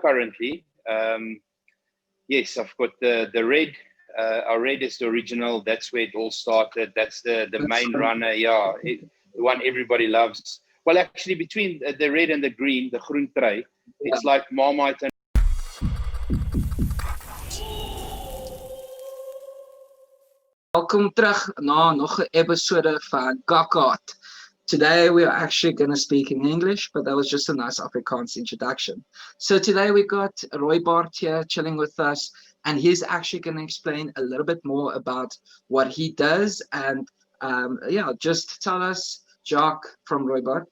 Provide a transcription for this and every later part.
currently. Yes, I've got the red. Our red is the original. That's where it all started. That's the main runner. Yeah, the one everybody loves. Well, actually, between the red and the green, the groen trui, it's like Marmite and. Welkom terug na nog 'n episode van KAK. Today we are actually going to speak in English, but that was just a nice Afrikaans introduction. So today we got Rooibaard here chilling with us, and he's actually going to explain a little bit more about what he does. And just tell us, Jacques from Rooibaard,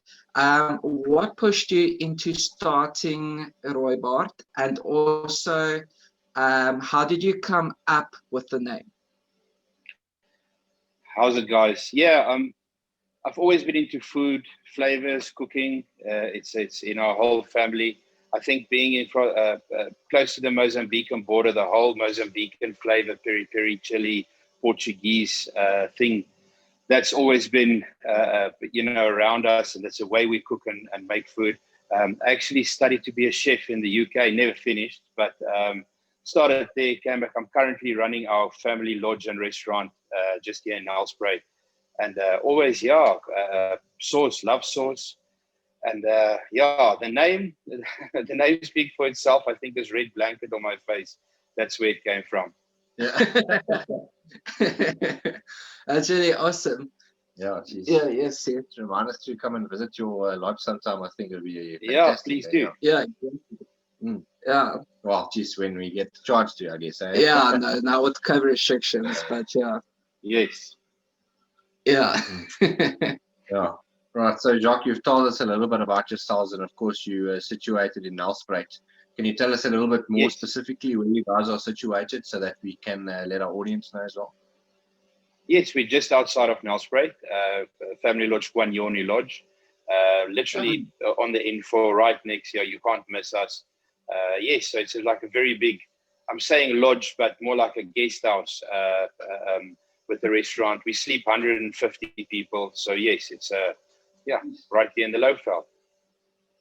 what pushed you into starting Rooibaard, and also how did you come up with the name? How's it, guys? Yeah, I've always been into food, flavors, cooking. It's in our whole family. I think being in close to the Mozambican border, the whole Mozambican flavor, peri chili, Portuguese thing, that's always been around us, and that's the way we cook and make food. I actually studied to be a chef in the UK, never finished, but started there, came back. I'm currently running our family lodge and restaurant just here in Nelspruit. And always, sauce, love sauce. And the name, the name speaks for itself. I think this red blanket on my face, that's where it came from. Yeah. That's really awesome. Yeah, geez. Yeah, yes, yeah. Remind us to come and visit your lodge sometime. I think it would be fantastic. Yeah, please do. Yeah. Yeah. Well, geez, when we get charged to, I guess. Eh? Yeah, no, now with COVID restrictions, but yeah. Yes. Yeah. Yeah. Right. So, Jacques, you've told us a little bit about yourselves, and of course, you are situated in Nelspruit. Can you tell us a little bit more specifically where you guys are situated so that we can let our audience know as well? Yes, we're just outside of Nelspruit, Family Lodge, Guanyoni Lodge. Literally on the info right next here. You can't miss us. So it's like a very big, I'm saying lodge, but more like a guest house with the restaurant. We sleep 150 people. So yes, it's right here in the Lowveld.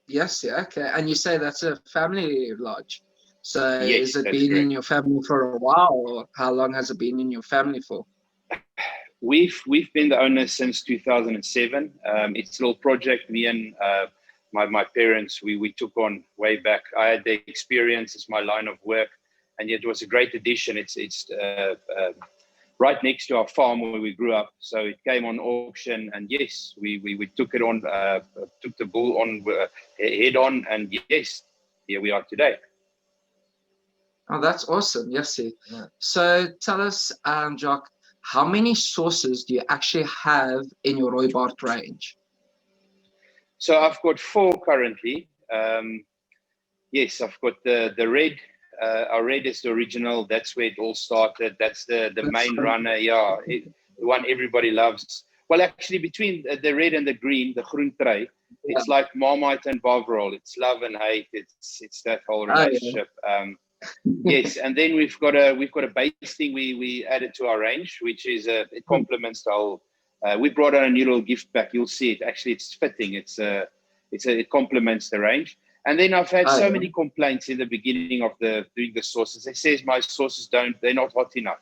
Yes, yeah, okay. And you say that's a family lodge. So yes, has it been in your family for a while, or how long has it been in your family for? We've been the owners since 2007. It's a little project me and my parents we took on way back. I had the experience, it's my line of work, and yet it was a great addition. It's right next to our farm where we grew up, so it came on auction, and yes, we took it on, took the bull on head on, and yes, here we are today. Oh, that's awesome. Yes, Yeah. So tell us, Jacques, how many sauces do you actually have in your Rooibaard range? So I've got 4 currently. Yes, I've got the red. Our red is the original. That's where it all started. That's the main runner. Yeah, the one everybody loves. Well, actually, between the red and the green, the groen trui, it's like Marmite and Bovril. It's love and hate. It's that whole relationship. Yes, and then we've got a basting we added to our range, which is it complements the whole. We brought on a new little gift pack. You'll see it. Actually, it's fitting. It complements the range. And then I've had so many complaints in the beginning of doing the sauces. They says my sauces they're not hot enough.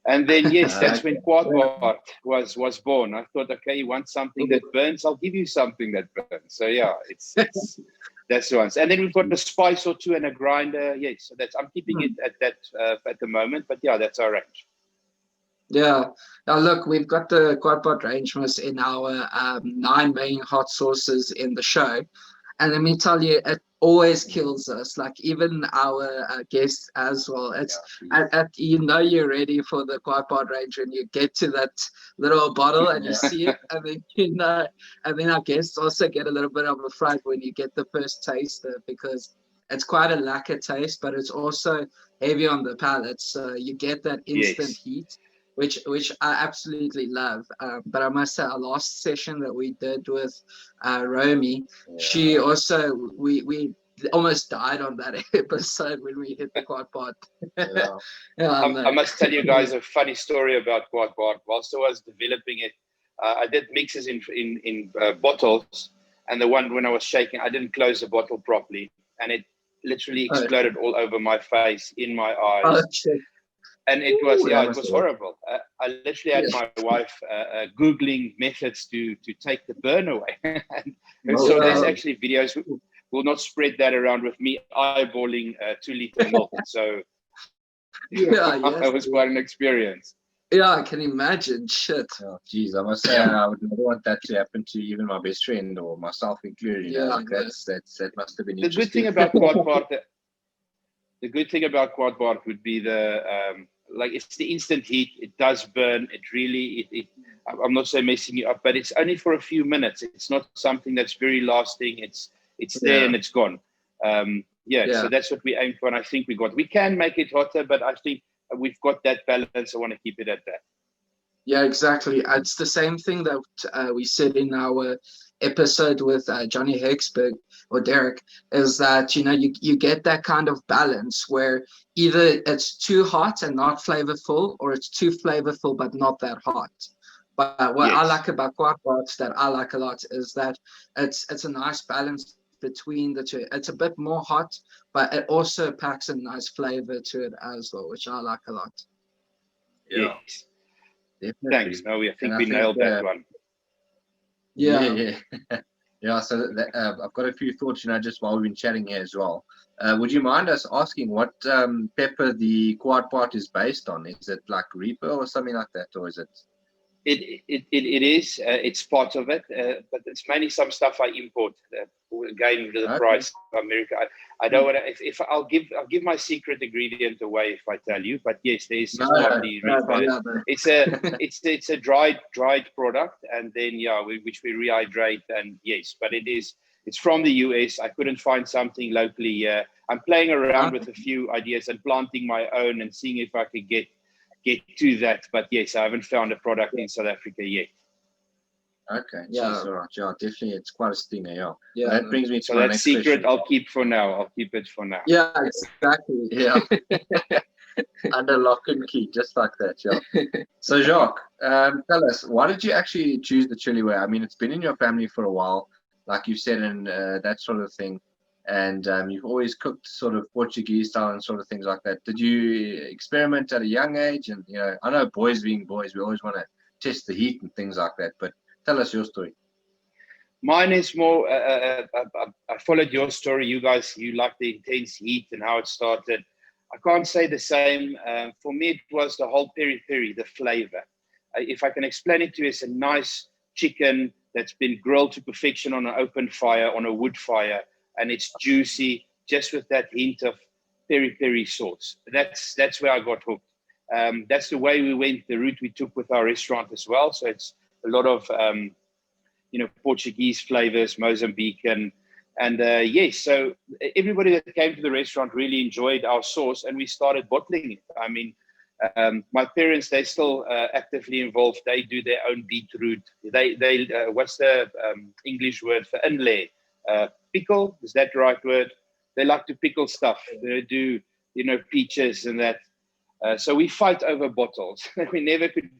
And then yes, that's when Rooibaard was born. I thought, okay, you want something that burns? I'll give you something that burns. So yeah, it's that's the ones. And then we've got a spice or two and a grinder. Yes, so I'm keeping it at that at the moment. But yeah, that's our range. Yeah. Now look, we've got the Rooibaard range in our 9 main hot sauces in the show. And let me tell you, it always kills us. Like even our guests as well. It's you're ready for the Rooibaard range when you get to that little bottle and you see it, and then and then our guests also get a little bit of a fright when you get the first taste, because it's quite a lacquer taste, but it's also heavy on the palate. So you get that instant heat, which I absolutely love. But I must say, our last session that we did with Romy, she also, we almost died on that episode when we hit the Rooibaard. I must tell you guys a funny story about Rooibaard. Whilst I was developing it, I did mixes in bottles, and the one when I was shaking, I didn't close the bottle properly, and literally exploded all over my face, in my eyes. Oh, shit. And it was, Ooh, yeah, that it must was have hurt. horrible. I literally had my wife Googling methods to take the burn away. And so there's Wow. actually videos. We'll not spread that around with me eyeballing 2-liter milk. So Yeah, yes. that was quite an experience. Yeah, I can imagine. Shit. Oh, geez, I must say I would never want that to happen to even my best friend or myself included. You know, Yeah, like that must have been The good thing interesting. about quad part, the good thing about quad part would be like it's the instant heat. It does burn. It really, I'm not saying messing you up, but it's only for a few minutes. It's not something that's very lasting. It's there and it's gone. So that's what we aim for, and I think we can make it hotter, but I think we've got that balance. I want to keep it at that. Yeah, exactly. It's the same thing that we said in our episode with Johnny Hexberg or Derek, is that, you know, you get that kind of balance where either it's too hot and not flavorful, or it's too flavorful but not that hot. But what I like about quad bars that I like a lot is that it's a nice balance between the two. It's a bit more hot, but it also packs a nice flavor to it as well, which I like a lot. Yeah, Yes. definitely. Thanks. No, I think I we think, nailed that one. Yeah. Yeah, so I've got a few thoughts, you know, just while we've been chatting here as well. Would you mind us asking what pepper the quad part is based on? Is it like Reaper or something like that, or is it? It is. It's part of it, but it's mainly some stuff I import. Again, with the price of America, I don't want to. If I'll give my secret ingredient away if I tell you. But yes, there's partly Reaper. It's a dried product, and then which we rehydrate, and yes, but it's from the US. I couldn't find something locally. I'm playing around with a few ideas and planting my own and seeing if I could get to that, but yes, I haven't found a product in South Africa yet. Okay, all right, definitely, it's quite a stinger, yeah. That brings me to so my that next secret question. I'll keep for now. I'll keep it for now. Yeah, exactly. Yeah, under lock and key, just like that. So Jacques, tell us, why did you actually choose the chili ware? I mean, it's been in your family for a while, like you said, and that sort of thing. And you've always cooked sort of Portuguese style and sort of things like that. Did you experiment at a young age? And, you know, I know boys being boys, we always want to test the heat and things like that. But tell us your story. Mine is more, I followed your story. You guys, you like the intense heat and how it started. I can't say the same. For me, it was the whole peri-peri, the flavor. If I can explain it to you, it's a nice chicken that's been grilled to perfection on an open fire, on a wood fire. And it's juicy, just with that hint of peri-peri sauce. That's where I got hooked. That's the way we went, the route we took with our restaurant as well. So it's a lot of, Portuguese flavors, Mozambican. And yes, so everybody that came to the restaurant really enjoyed our sauce, and we started bottling it. I mean, my parents, they still actively involved. They do their own beetroot. They what's the English word for inlay? Pickle, is that the right word? They like to pickle stuff. They do, peaches and that. So we fight over bottles. We never could,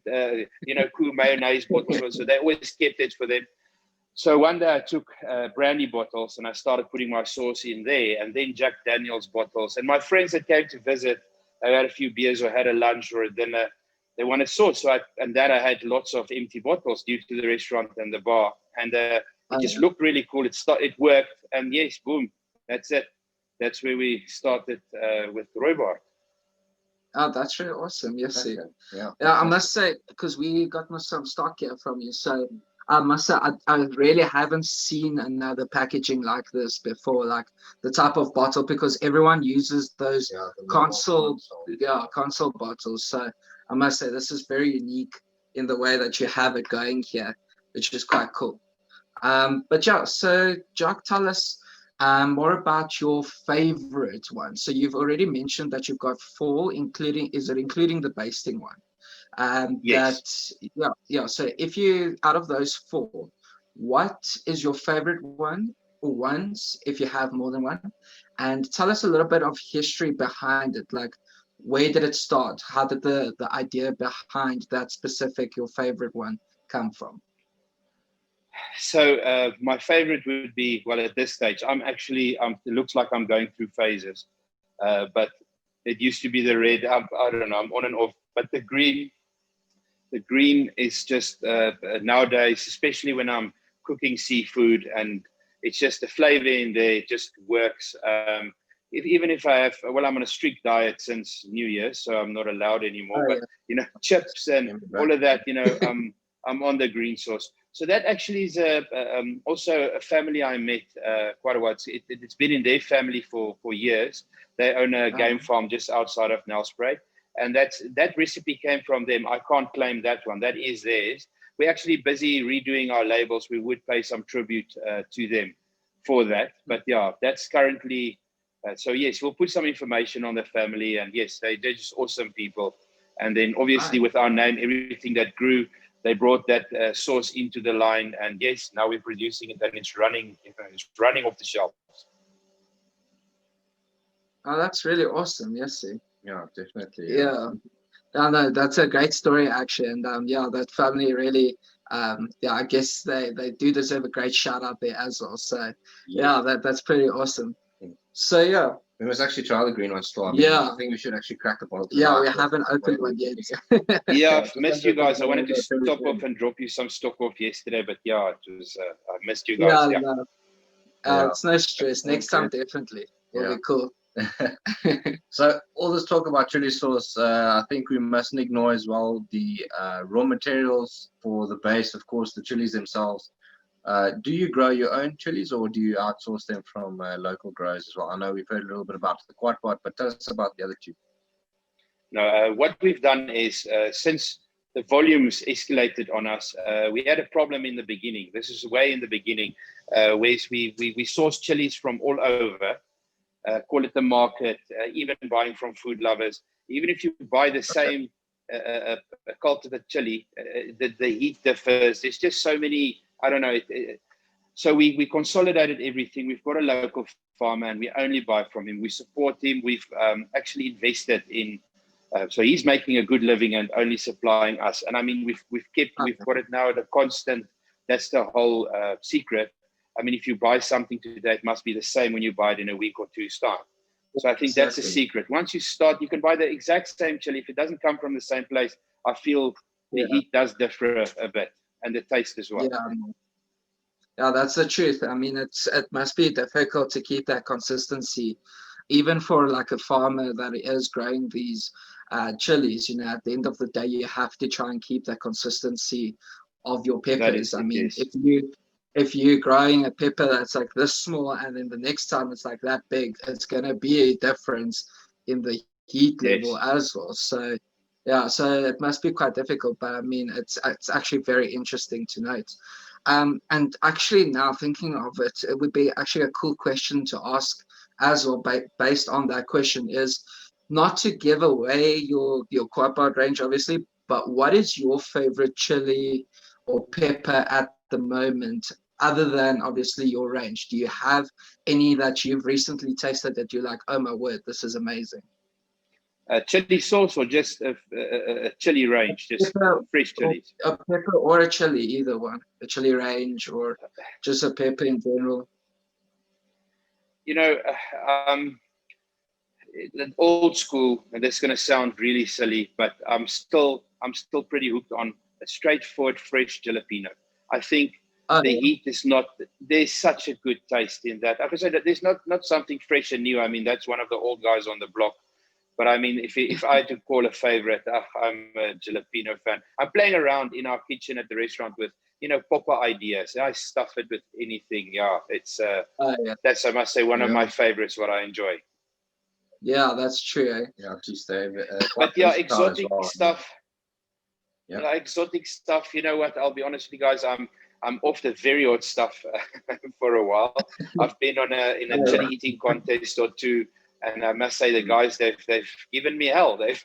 cool mayonnaise bottles. So they always kept it for them. So one day I took brandy bottles and I started putting my sauce in there, and then Jack Daniel's bottles. And my friends that came to visit, they had a few beers or had a lunch or a dinner. They wanted sauce. So I had lots of empty bottles due to the restaurant and the bar. And it just looked really cool. It worked. And yes, boom, that's it. That's where we started with Rooibaard. Oh, that's really awesome. Yes, yeah. I must say, because we got some stock here from you, so I must say I really haven't seen another packaging like this before, like the type of bottle, because everyone uses those console bottles. So I must say this is very unique in the way that you have it going here, which is quite cool. But yeah, so Jacques, tell us more about your favorite one. So you've already mentioned that you've got 4, including the basting one? Yes. So if you, out of those 4, what is your favorite one, or ones, if you have more than one? And tell us a little bit of history behind it. Like, where did it start? How did the idea behind that specific, your favorite one, come from? So my favorite would be, well, at this stage, it looks like I'm going through phases, but it used to be the red. I don't know, I'm on and off, but the green is just nowadays, especially when I'm cooking seafood, and it's just the flavor in there just works. Even if I have, well, I'm on a strict diet since New Year, so I'm not allowed anymore. But chips and all of that, I'm on the green sauce. So that actually is also a family I met quite a while. It's been in their family for years. They own a game farm just outside of Nelspruit. And that recipe came from them. I can't claim that one. That is theirs. We're actually busy redoing our labels. We would pay some tribute to them for that. But yeah, that's currently. So yes, we'll put some information on the family. And yes, they're just awesome people. And then obviously with our name, everything that grew, they brought that sauce into the line. And yes, now we're producing it and it's running. It's running off the shelves. Oh, that's really awesome. Yes, Yeah, definitely. Yeah. No, that's a great story actually, and yeah, that family really, yeah, I guess they do deserve a great shout out there as well. So yeah, that's pretty awesome. So yeah, we must actually try the green one still. I think we should actually crack the bottle. Yeah, we haven't opened one yet. Yeah, I've missed you guys. I wanted to stop off and drop you some stock off yesterday, but yeah, it was I missed you guys. Yeah, no, it's no stress. Next time, definitely will be cool. So all this talk about chili sauce, I think we mustn't ignore as well the raw materials for the base, of course, the chilies themselves. Do you grow your own chilies or do you outsource them from local growers as well? I know we've heard a little bit about the quad pot, but tell us about the other two. No, what we've done is since the volumes escalated on us, we had a problem in the beginning. This is way in the beginning, where we source chilies from all over. Call it the market, even buying from food lovers. Even if you buy the same cultivated chili, the heat differs. There's just so many, I don't know. So we consolidated everything. We've got a local farmer and we only buy from him. We support him. We've actually invested in, so he's making a good living and only supplying us. And I mean, we've got it now at a constant. That's the whole secret. I mean, if you buy something today, it must be the same when you buy it in a week or two's time. So I think that's the secret. Once you start, you can buy the exact same chili. If it doesn't come from the same place, I feel the heat does differ a bit and the taste as well. Yeah, that's the truth. I mean, it must be difficult to keep that consistency, even for like a farmer that is growing these chilies. At the end of the day, you have to try and keep that consistency of your peppers. I mean, if you're growing a pepper that's like this small and then the next time it's like that big, it's going to be a difference in the heat level as well. So yeah, so it must be quite difficult, but I mean, it's actually very interesting to note. And actually now thinking of it, it would be actually a cool question to ask as well, based on that question, is not to give away your Rooibaard range, obviously, but what is your favorite chili or pepper at the moment, other than obviously your range? Do you have any that you've recently tasted that you're like, oh my word, this is amazing? Chili sauce or just a chili range, just fresh chilies? A pepper or a chili, either one. A chili range or just a pepper in general. Old school, and this is going to sound really silly, but I'm still pretty hooked on a straightforward fresh jalapeno. I think the heat is not, there's such a good taste in that. I can say that there's not something fresh and new. I mean, that's one of the old guys on the block. But I mean, if I had to call a favorite, I'm a jalapeno fan. I'm playing around in our kitchen at the restaurant with, popper ideas. I stuff it with anything. Yeah, it's that's, I must say, one of my favorites, what I enjoy. Yeah, that's true. Yeah, just Dave. But yeah, exotic stuff. Yeah, exotic stuff. You know what? I'll be honest with you guys. I'm off the very odd stuff for a while. I've been in a chili eating contest or two. And I must say, the guys, they've given me hell. They've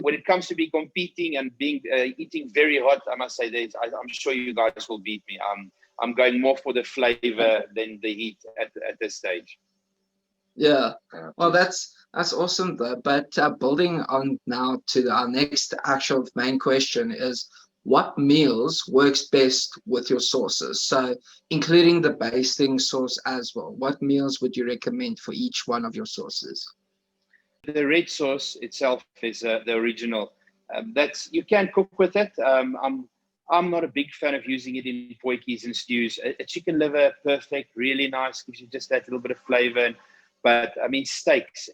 when it comes to be competing and being eating very hot, I must say, I'm sure you guys will beat me. I'm going more for the flavor than the heat at this stage. Yeah, well, that's awesome though. But building on now to our next actual main question is, what meals works best with your sauces? So including the basting sauce as well. What meals would you recommend for each one of your sauces? The red sauce itself is the original. That's you can cook with it. I'm not a big fan of using it in potjies and stews. A chicken liver, perfect, really nice, gives you just that little bit of flavor. But I mean, steaks.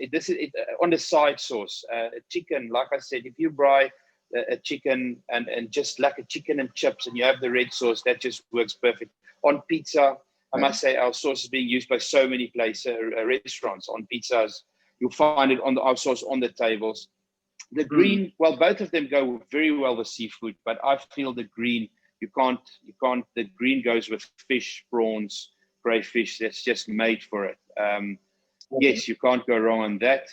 On the side sauce, chicken. Like I said, if you fry a chicken and just like a chicken and chips, and you have the red sauce, that just works perfect. On pizza, I must say, our sauce is being used by so many places, restaurants on pizzas. You'll find it on our sauce on the tables. The green, well, both of them go very well with seafood, but I feel the green, you can't, the green goes with fish, prawns, crayfish, that's just made for it. Yes, you can't go wrong on that.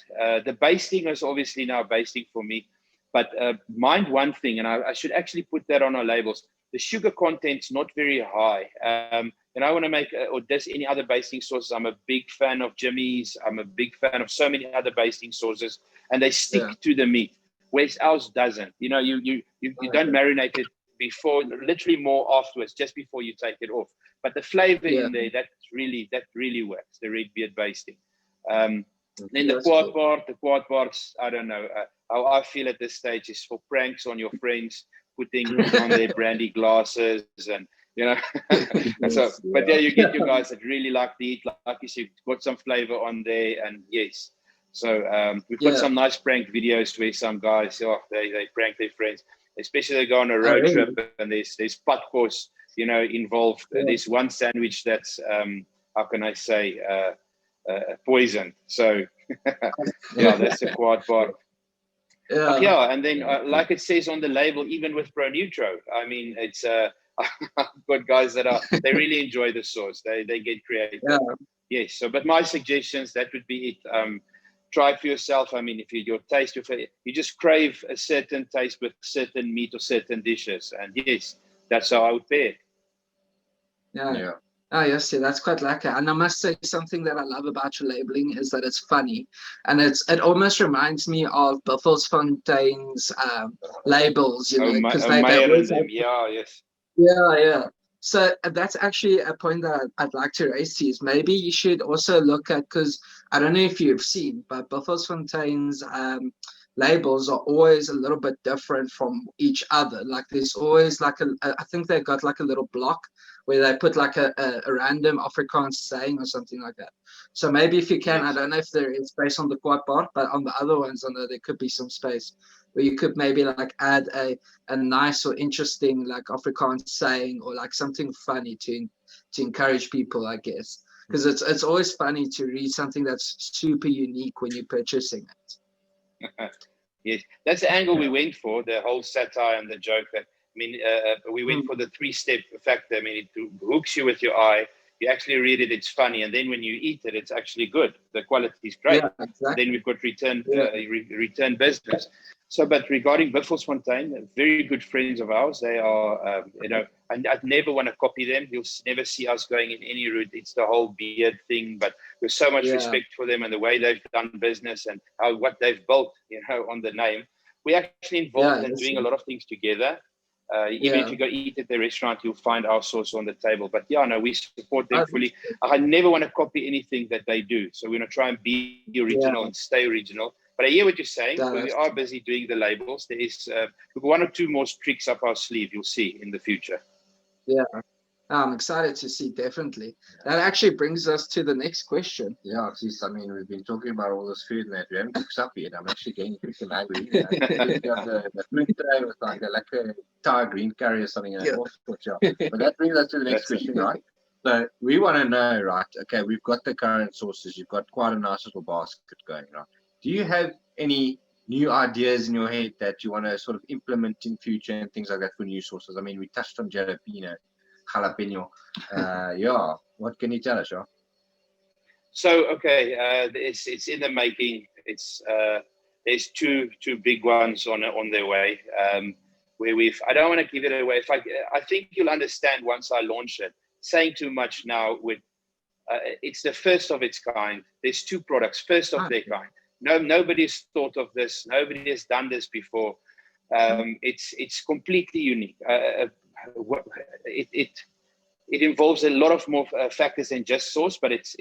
The basting is obviously now basting for me, but mind one thing, and I should actually put that on our labels. The sugar content's not very high. And I want to make, or does any other basting sauces. I'm a big fan of Jimmy's. I'm a big fan of so many other basting sauces, and they stick to the meat, whereas ours doesn't. You know, you don't marinate it before, literally more afterwards, just before you take it off. But the flavor in there, that really works. The red beard basting. Then the quad parts, I don't know. How I feel at this stage is for pranks on your friends, putting on their brandy glasses and, you know. So, but there you get you guys that really like to eat, like you said, got some flavor on there, and yes. So we've got some nice prank videos where some guys, they prank their friends, especially they go on a road trip and there's padkos, you know, involved. There's one sandwich that's, how can I say, poison. So that's a quad part. And then like it says on the label, even with Pro Nutro, I mean, it's I've got guys that they really enjoy the sauce. They get creative. Yes. So, but my suggestions, that would be it. Try it for yourself. I mean, if your taste, you just crave a certain taste with certain meat or certain dishes, and yes, that's how I would pair it. Oh, yes, that's quite lekker. And I must say, something that I love about your labeling is that it's funny. And it almost reminds me of Buffelsfontein's labels, you know, because they always have, So that's actually a point that I'd like to raise to you, is maybe you should also look at, because I don't know if you've seen, but Buffelsfontein's labels are always a little bit different from each other. Like there's always like I think they've got like a little block where they put like a random Afrikaans saying or something like that. So maybe if you can, I don't know if there is space on the quad part, but on the other ones, I know there could be some space where you could maybe like add a nice or interesting like Afrikaans saying, or like something funny to encourage people, I guess. Because it's always funny to read something that's super unique when you're purchasing it. Yes, that's the angle we went for, the whole satire and the joke. That, I mean, we went for the 3-step factor. I mean, it hooks you with your eye. You actually read it, it's funny. And then when you eat it, it's actually good. The quality is great. Yeah, exactly. Then we've got return business. So, but regarding Buffelsfontein, very good friends of ours. They are, you know, and I'd never want to copy them. You'll never see us going in any route. It's the whole beard thing, but with so much respect for them and the way they've done business and what they've built, you know, on the name. We're actually involved in doing a lot of things together. Even if you go eat at the restaurant, you'll find our sauce on the table. But we support them fully. I never want to copy anything that they do. So we're going to try and be original and stay original. But I hear what you're saying. We are busy doing the labels. There is one or two more tricks up our sleeve, you'll see in the future. Yeah, I'm excited to see, definitely. That actually brings us to the next question. Yeah, geez, I mean, we've been talking about all this food and that. We haven't cooked up yet. I'm actually getting freaking hungry. The fruit tray was like a Thai green curry or something. But that brings us to the next question, right? So we want to know, right? Okay, we've got the current sauces. You've got quite a nice little basket going, right? Do you have any new ideas in your head that you want to sort of implement in future and things like that for new sauces? I mean, we touched on jalapeno. What can you tell us, Jacques? So, okay, it's in the making. It's there's two big ones on their way. Where I don't want to give it away. I think you'll understand once I launch it. Saying too much now it's the first of its kind. There's 2 products, first of their kind. Nobody's thought of this. Nobody has done this before. It's completely unique. It involves a lot of more factors than just sauce, but it's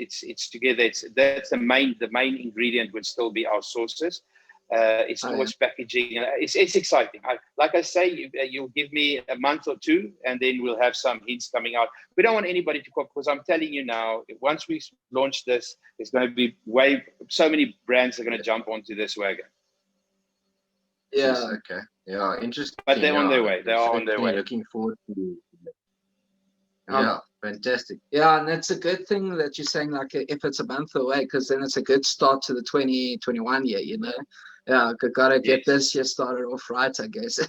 together. That's the main ingredient would still be our sauces. It's always packaging. It's exciting. Like I say, you'll give me a month or two, and then we'll have some hints coming out. We don't want anybody to cook, because I'm telling you now, once we launch this, there's going to be so many brands are going to jump onto this wagon. Yeah. Okay. Yeah. Interesting. But they're on their way. They are on their way. Looking forward to. Yeah, fantastic. Yeah, and it's a good thing that you're saying, like, if it's a month away, because then it's a good start to the 2021 year, you know. Yeah, gotta get this year started off right, I guess.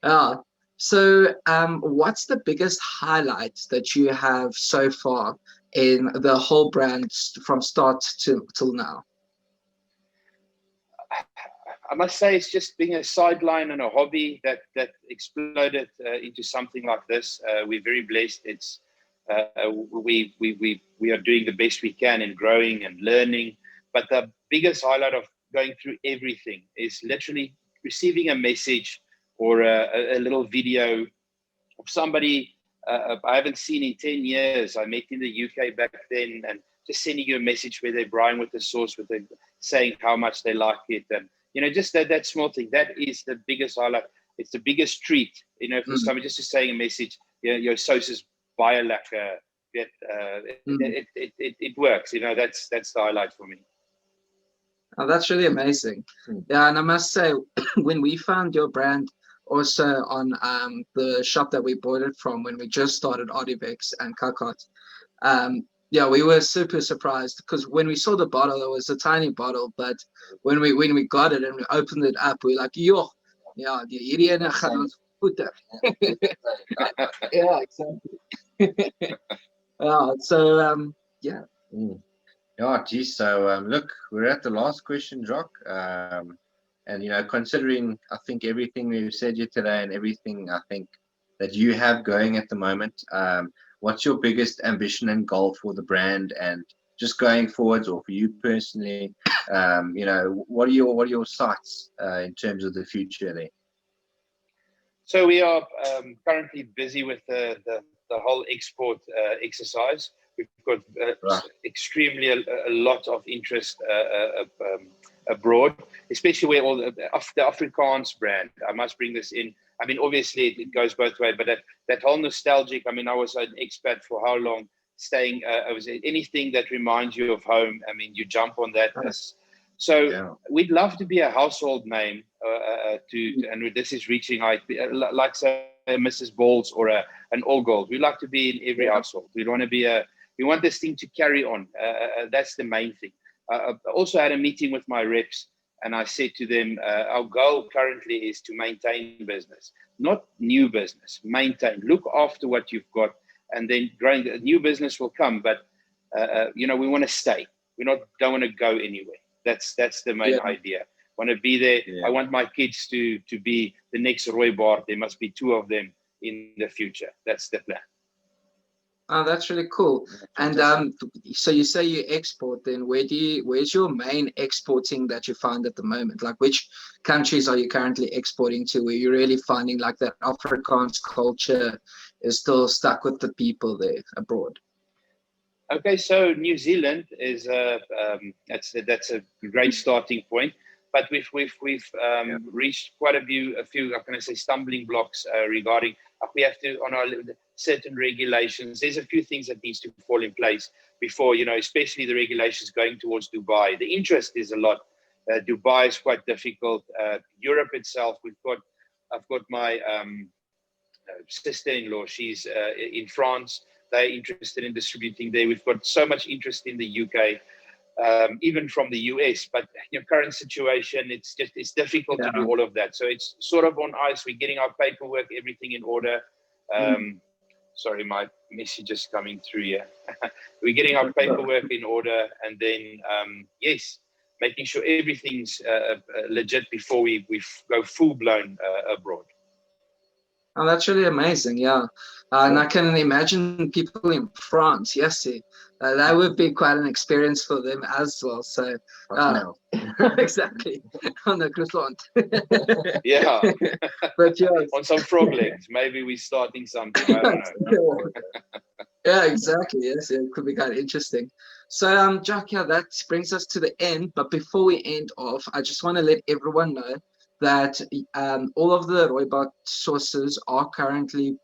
Yeah. So, what's the biggest highlight that you have so far in the whole brand from start till now? I must say, it's just being a sideline and a hobby that exploded into something like this. We're very blessed. It's we are doing the best we can in growing and learning. But the biggest highlight of going through everything is literally receiving a message or a little video of somebody I haven't seen in 10 years. I met in the UK back then, and just sending you a message where they're brine with the sauce, saying how much they like it, and just that small thing. That is the biggest highlight. It's the biggest treat, for somebody just to saying a message. Your sauce is baie lekker. It works. That's the highlight for me. Oh, that's really amazing. Yeah, and I must say, when we found your brand also on the shop that we bought it from when we just started Artivex and KAK, yeah, we were super surprised, because when we saw the bottle, it was a tiny bottle, but when we got it and we opened it up, we were like, yo, yeah, die hierdie ene gaan ons voete. Yeah, exactly. Yeah, so yeah. Yeah, geez. So look, we're at the last question, Jacques. And considering, I think, everything we've said here today and everything I think that you have going at the moment, what's your biggest ambition and goal for the brand, and just going forwards, or for you personally? What are your sights in terms of the future there? So we are currently busy with the whole export exercise. We've got extremely a lot of interest abroad, especially where all the Afrikaans brand. I must bring this in. I mean, obviously it goes both ways, but that whole nostalgic. I mean, I was an expat for how long? Staying, I was anything that reminds you of home. I mean, you jump on that. So we'd love to be a household name. And this is reaching like say Mrs. Balls or an All Gold. We like to be in every household. We want to be we want this thing to carry on. That's the main thing. I also had a meeting with my reps, and I said to them, our goal currently is to maintain business, not new business. Maintain, look after what you've got, and then growing. New business will come, but we want to stay. We don't want to go anywhere. That's the main idea. Want to be there. I want my kids to be the next Rooibaard. There must be 2 of them in the future. That's the plan. Oh, that's really cool. And so you say you export, then where's your main exporting that you find at the moment? Like, which countries are you currently exporting to, where you're really finding like that Afrikaans culture is still stuck with the people there abroad? Okay, so New Zealand is that's a great starting point, but we've reached quite a few how can I say, stumbling blocks regarding we have to on our certain regulations. There's a few things that needs to fall in place before, especially the regulations going towards Dubai. The interest is a lot. Dubai is quite difficult. Europe itself, I've got my sister-in-law. She's in France. They're interested in distributing there. We've got so much interest in the UK, even from the US. But your current situation, it's difficult to do all of that. So it's sort of on ice. We're getting our paperwork, everything in order. Sorry, my message is coming through here. We're getting our paperwork in order, and then making sure everything's legit before we go full blown abroad. Oh, that's really amazing, yeah. And I can imagine people in France, yes, That would be quite an experience for them as well. So, exactly, on the croissant. Yeah. But yes. On some frog legs, maybe we're starting something. I don't know. Yeah, exactly. Yes, it could be kind of interesting. So, Jacques, yeah, that brings us to the end. But before we end off, I just want to let everyone know that all of the Rooibaard sauces are currently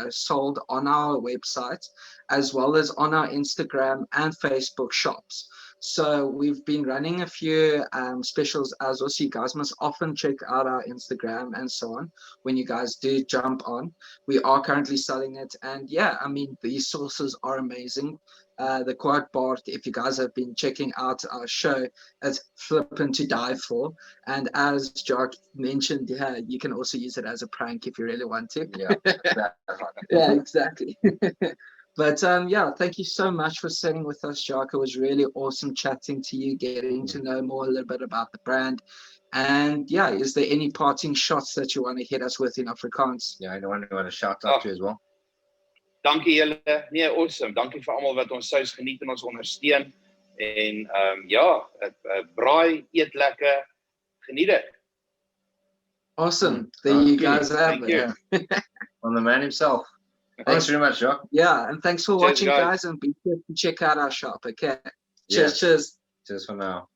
sold on our website, as well as on our Instagram and Facebook shops. So we've been running a few specials as well. So you guys must often check out our Instagram and so on when you guys do jump on. We are currently selling it, and yeah, I mean, these sauces are amazing. The Rooibaard, if you guys have been checking out our show, it's flipping to die for. And as Jacques mentioned, yeah, you can also use it as a prank if you really want to. Yeah, yeah, exactly. But yeah, thank you so much for sitting with us, Jacques. It was really awesome chatting to you, getting to know more a little bit about the brand. And yeah, is there any parting shots that you want to hit us with in Afrikaans? Yeah, anyone want to shout out to as well? Dankie julle. Nee, awesome. Dankie vir almal wat ons sous geniet en ons ondersteun. En ja, braai, eet lekker, geniet dit. Awesome. There you guys have Thank you. On the man himself. Thanks very much, Jacques. Yeah, and thanks for Cheers, watching, guys, and be sure to check out our shop. Okay. Yes. Cheers. Cheers for now.